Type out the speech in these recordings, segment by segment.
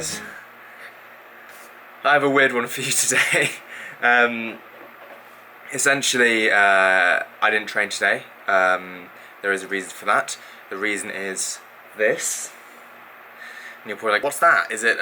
guys, I have a weird one for you today. Essentially, I didn't train today. There is a reason for that. The reason is this. And you're probably like, what's that? Is it,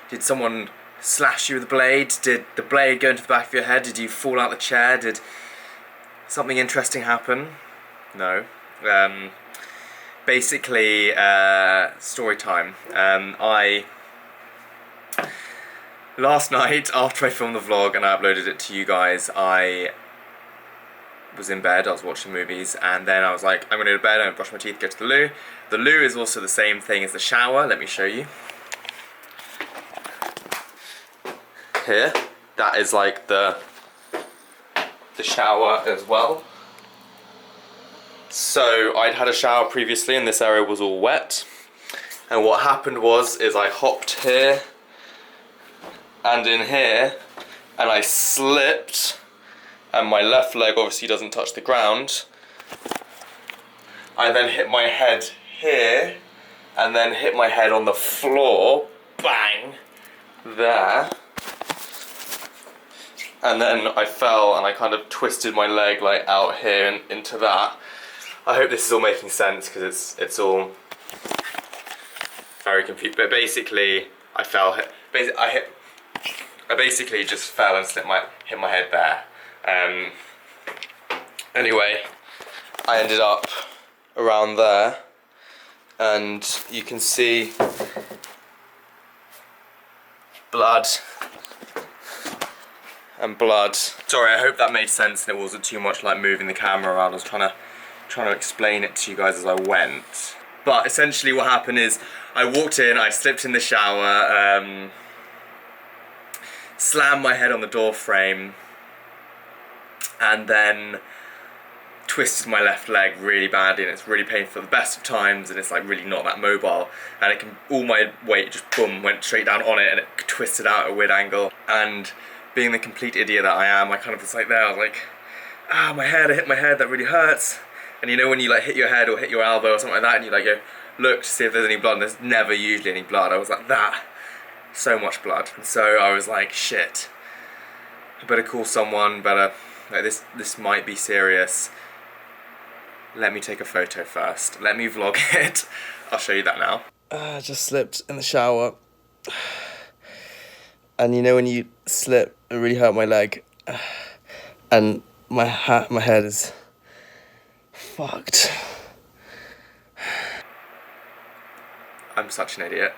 did someone slash you with a blade? Did the blade go into the back of your head? Did you fall out the chair? Did something interesting happen? No. Basically, story time. Last night, after I filmed the vlog and I uploaded it to you guys, I was in bed, I was watching movies, and then I was like, I'm gonna go to bed, I'm gonna brush my teeth, go to the loo. The loo is also the same thing as the shower, let me show you. Here, that is like the shower as well. So I'd had a shower previously and this area was all wet. And what happened is I hopped here and in here and I slipped and my left leg obviously doesn't touch the ground. I then hit my head here and then hit my head on the floor, bang, there. And then I fell and I kind of twisted my leg like out here and into that. I hope this is all making sense because it's all very confused. But basically, I fell. I basically just fell and hit my head there. Anyway, I ended up around there, and you can see blood and blood. Sorry, I hope that made sense and it wasn't too much like moving the camera around. I was trying to explain it to you guys as I went. But essentially what happened is I walked in, I slipped in the shower, slammed my head on the door frame, and then twisted my left leg really badly, and it's really painful at the best of times, and it's like really not that mobile, and all my weight just boom went straight down on it, and it twisted out at a weird angle. And being the complete idiot that I am, I kind of was like there, I was like, ah, my head, I hit my head, that really hurts. And you know when you like hit your head or hit your elbow or something like that and you like go look to see if there's any blood, and there's never usually any blood. I was like, that, so much blood. And so I was like, shit, I better call someone, like this might be serious. Let me take a photo first. Let me vlog it. I'll show you that now. I just slipped in the shower. And you know when you slip, it really hurt my leg. And my head is fucked. I'm such an idiot.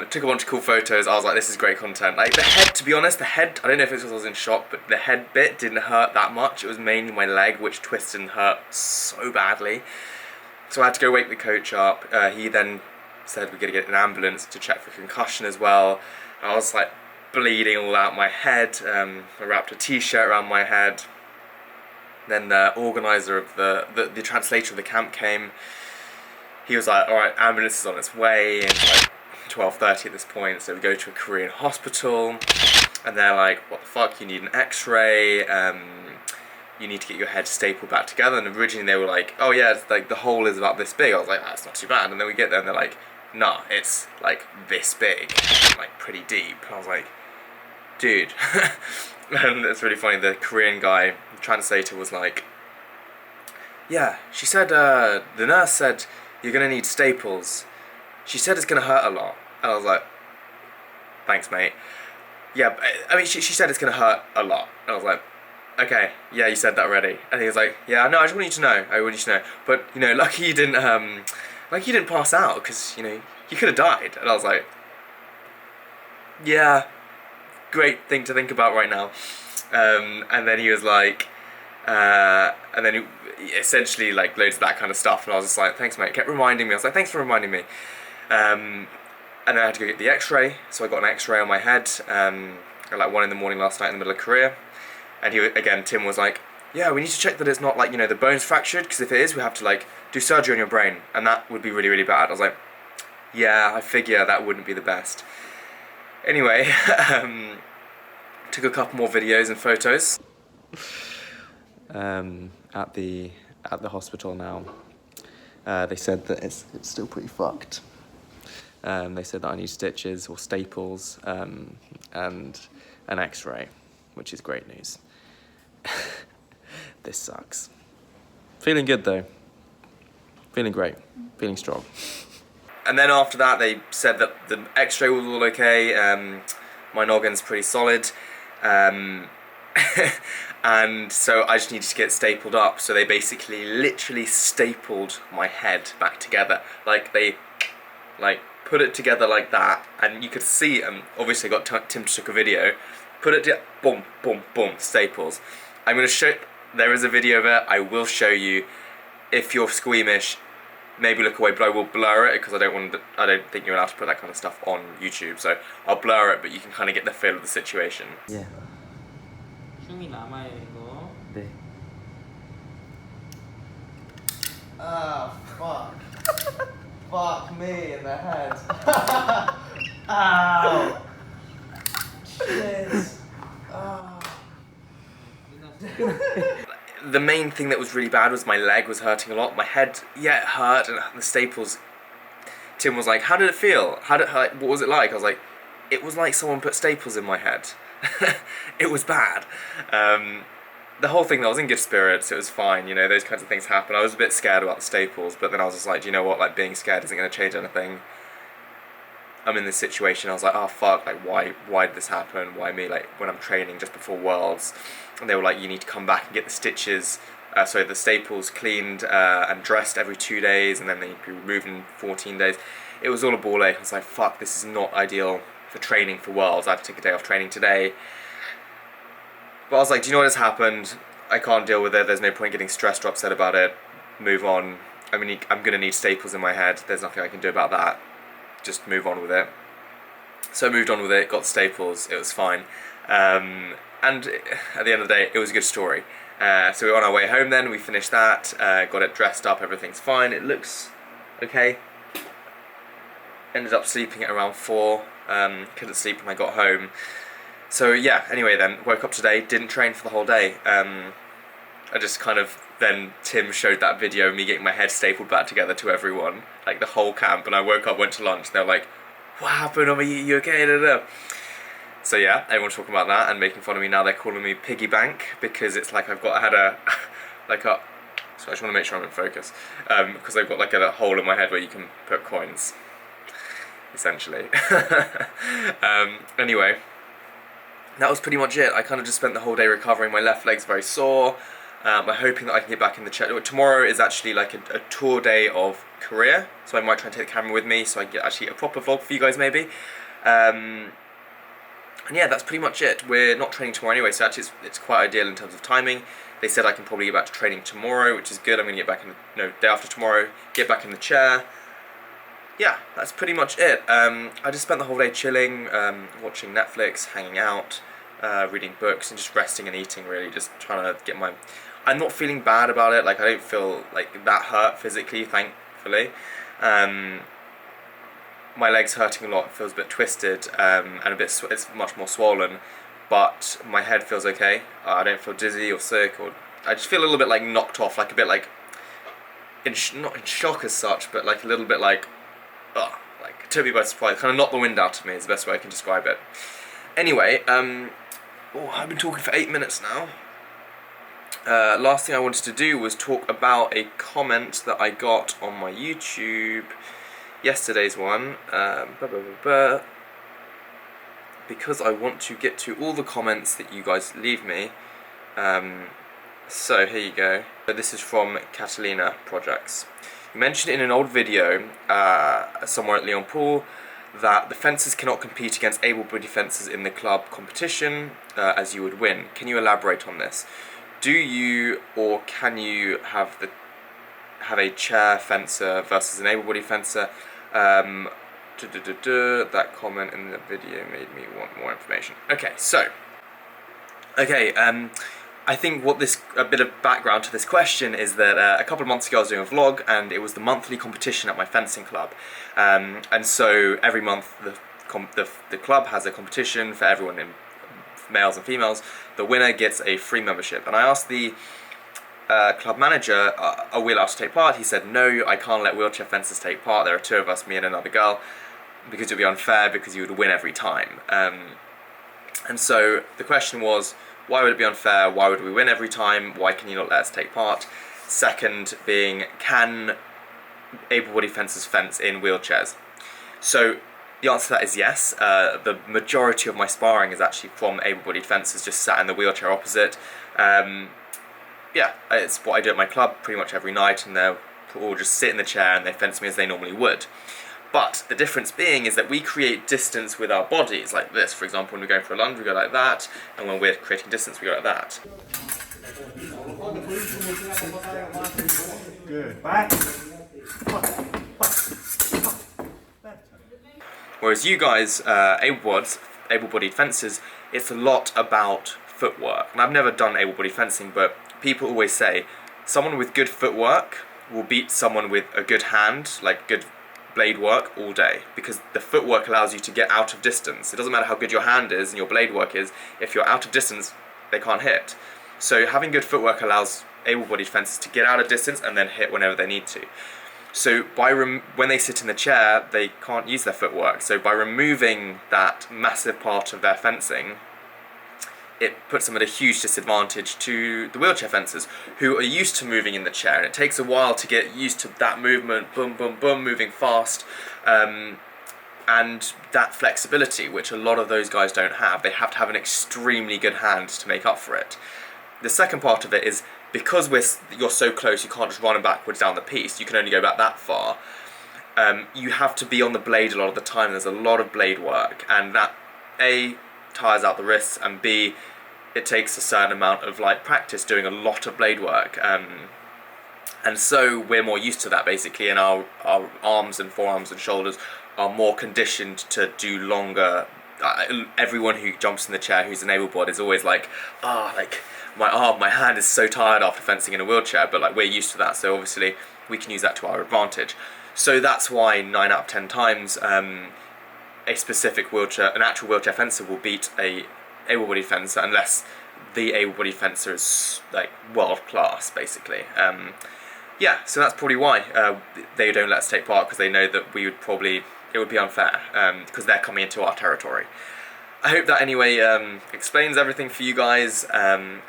Took a bunch of cool photos. I was like, this is great content. Like the head, to be honest, I don't know if it's because I was in shock, but the head bit didn't hurt that much. It was mainly my leg which twisted and hurt so badly. So I had to go wake the coach up. He then said we're gonna get an ambulance to check for concussion as well. I was like bleeding all out my head. I wrapped a t-shirt around my head. Then the organizer of the translator of the camp came. He was like, alright, ambulance is on its way, and it's like 12:30 at this point, so we go to a Korean hospital, and they're like, what the fuck, you need an x-ray, you need to get your head stapled back together. And originally they were like, oh yeah, it's like the hole is about this big. I was like, that's not too bad. And then we get there and they're like, nah, it's like this big, like pretty deep. And I was like, dude. And it's really funny, the Korean guy, the translator, was like, yeah, she said, the nurse said you're gonna need staples. She said it's gonna hurt a lot. And I was like, thanks mate. Yeah, I mean, she said it's gonna hurt a lot. And I was like, okay, yeah, you said that already. And he was like, yeah, no, I just want you to know, But, you know, lucky you didn't pass out, because, you know, you could have died. And I was like, yeah, great thing to think about right now. And then he was like, and then he essentially like loads of that kind of stuff, and I was just like, thanks mate. He kept reminding me. I was like, thanks for reminding me. And then I had to go get the x-ray, so I got an x-ray on my head at like 1 in the morning last night in the middle of Korea. And Tim was like, yeah, we need to check that it's not like, you know, the bone's fractured, because if it is, we have to like do surgery on your brain, and that would be really, really bad. I was like, yeah, I figure that wouldn't be the best. Anyway, took a couple more videos and photos. At the hospital now. They said that it's still pretty fucked. They said that I need stitches or staples and an x-ray, which is great news. This sucks. Feeling good though. Feeling great. Feeling strong. And then after that they said that the x-ray was all okay, my noggin's pretty solid, and so I just needed to get stapled up. So they basically literally stapled my head back together. Like they put it together like that, and you could see, obviously I got Tim to take a video, put it together, boom, boom, boom, staples. I'm going to show, there is a video of it, I will show you. If you're squeamish, maybe look away, but I will blur it because I don't think you're allowed to put that kind of stuff on YouTube, so I'll blur it, but you can kind of get the feel of the situation. Yeah. 네. Ah, fuck. Fuck me in the head. Ow. Shit. Oh. The main thing that was really bad was my leg was hurting a lot. My head, yeah, it hurt, and the staples. Tim was like, "How did it feel? How did it hurt? What was it like?" I was like, "It was like someone put staples in my head." It was bad. The whole thing, I was in good spirits, it was fine, you know, those kinds of things happen. I was a bit scared about the staples, but then I was just like, do you know what, like, being scared isn't going to change anything. I'm in this situation, I was like, oh fuck, like, why did this happen? Why me? Like, when I'm training just before Worlds, and they were like, you need to come back and get the stitches, the staples cleaned and dressed every 2 days, and then they need to be removed in 14 days. It was all a ball ache. I was like, fuck, this is not ideal for training for Worlds. I have to take a day off training today. But I was like, do you know what has happened? I can't deal with it. There's no point getting stressed or upset about it. Move on. I'm gonna need staples in my head. There's nothing I can do about that. Just move on with it. So I moved on with it, got staples, it was fine. And at the end of the day, it was a good story. So we were on our way home then, we finished that, got it dressed up, everything's fine. It looks okay. Ended up sleeping at around 4. Couldn't sleep when I got home. So yeah, anyway then, woke up today, didn't train for the whole day. I just kind of, then Tim showed that video of me getting my head stapled back together to everyone, like the whole camp, and I woke up, went to lunch, they were like, what happened, you okay, da, da. So yeah, everyone's talking about that and making fun of me now. They're calling me Piggy Bank, because it's like so I just want to make sure I'm in focus, because I've got like a hole in my head where you can put coins, essentially. Anyway, that was pretty much it. I kind of just spent the whole day recovering. My left leg's very sore. I'm hoping that I can get back in the chair. Tomorrow is actually like a tour day of Korea, so I might try and take the camera with me so I can get actually a proper vlog for you guys maybe. And yeah, that's pretty much it. We're not training tomorrow anyway, so actually it's quite ideal in terms of timing. They said I can probably get back to training tomorrow, which is good. I'm going to get back day after tomorrow, get back in the chair. Yeah, that's pretty much it. I just spent the whole day chilling, watching Netflix, hanging out, reading books, and just resting and eating, really, just trying to get my... I'm not feeling bad about it, like I don't feel like that hurt physically, thankfully. My leg's hurting a lot, it feels a bit twisted, and it's much more swollen, but my head feels okay. I don't feel dizzy or sick, or I just feel a little bit like knocked off, like a bit like, not in shock as such, but like a little bit like, like took me by surprise, kind of knocked the wind out of me is the best way I can describe it. Anyway, I've been talking for 8 minutes now. Last thing I wanted to do was talk about a comment that I got on my YouTube, yesterday's one, because I want to get to all the comments that you guys leave me. So here you go. So this is from Catalina Projects. You mentioned in an old video, somewhere at Lyon Pool, that the fencers cannot compete against able-bodied fencers in the club competition, as you would win. Can you elaborate on this? Do you or can you have a chair fencer versus an able-bodied fencer? That comment in the video made me want more information. Okay, so, I think a bit of background to this question is that a couple of months ago I was doing a vlog, and it was the monthly competition at my fencing club, and so every month the club has a competition for everyone, in males and females. The winner gets a free membership, and I asked the club manager, are we allowed to take part? He said, no, I can't let wheelchair fencers take part. There are 2 of us, me and another girl. because it would be unfair because you would win every time. And so the question was, why would it be unfair? Why would we win every time? Why can you not let us take part? Second being, can able-bodied fencers fence in wheelchairs? So the answer to that is yes. The majority of my sparring is actually from able-bodied fencers just sat in the wheelchair opposite. Yeah, it's what I do at my club pretty much every night, and they'll all just sit in the chair and they fence me as they normally would. But the difference being is that we create distance with our bodies, like this. For example, when we're going for a lunge, we go like that, and when we're creating distance, we go like that. Good. Back. Whereas you guys, able-bodied fencers, it's a lot about footwork. And I've never done able-bodied fencing, but people always say someone with good footwork will beat someone with a good hand, like good blade work, all day, because the footwork allows you to get out of distance. It doesn't matter how good your hand is and your blade work is, if you're out of distance, they can't hit. So having good footwork allows able-bodied fencers to get out of distance and then hit whenever they need to. So when they sit in the chair, they can't use their footwork. So by removing that massive part of their fencing, it puts them at a huge disadvantage to the wheelchair fencers, who are used to moving in the chair, and it takes a while to get used to that movement, boom, boom, boom, moving fast, and that flexibility, which a lot of those guys don't have. They have to have an extremely good hand to make up for it. The second part of it is, because you're so close, you can't just run backwards down the piece, you can only go back that far. You have to be on the blade a lot of the time. There's a lot of blade work, and that A, tires out the wrists, and B, it takes a certain amount of practice doing a lot of blade work, and so we're more used to that basically, and our arms and forearms and shoulders are more conditioned to do longer. Everyone who jumps in the chair who's an able-bodied is always like my hand is so tired after fencing in a wheelchair, but we're used to that, so obviously we can use that to our advantage. So that's why 9 out of 10 times a specific wheelchair, an actual wheelchair fencer will beat a able-bodied fencer, unless the able-bodied fencer is world class, basically. Yeah, so that's probably why they don't let us take part, because they know that it would be unfair, because they're coming into our territory. I hope that anyway explains everything for you guys, and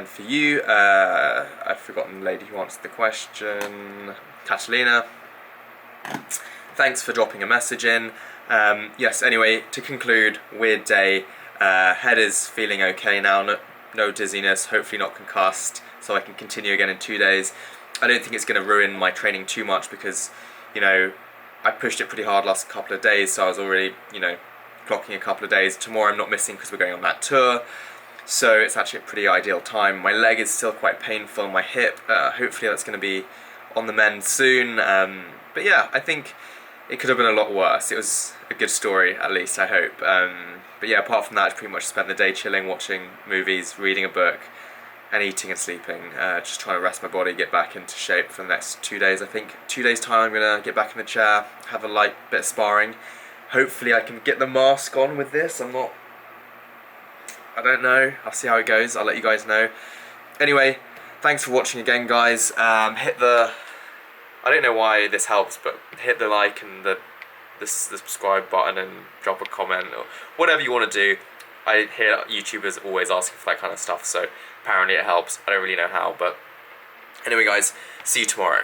for you. I've forgotten the lady who answered the question, Catalina. Thanks for dropping a message in. Yes, anyway, to conclude, weird day. Head is feeling okay now, no dizziness, hopefully not concussed, so I can continue again in 2 days. I don't think it's going to ruin my training too much, because, I pushed it pretty hard last couple of days, so I was already, clocking a couple of days. Tomorrow I'm not missing because we're going on that tour, so it's actually a pretty ideal time. My leg is still quite painful, my hip, hopefully that's going to be on the mend soon, but yeah, I think it could have been a lot worse. It was a good story, at least, I hope. But yeah, apart from that, I pretty much spent the day chilling, watching movies, reading a book, and eating and sleeping. Just trying to rest my body, get back into shape for the next 2 days, I think. 2 days' time, I'm going to get back in the chair, have a light bit of sparring. Hopefully I can get the mask on with this. I don't know. I'll see how it goes. I'll let you guys know. Anyway, thanks for watching again, guys. I don't know why this helps, but hit the like and the subscribe button and drop a comment or whatever you want to do. I hear YouTubers always asking for that kind of stuff, so apparently it helps. I don't really know how, but anyway guys, see you tomorrow.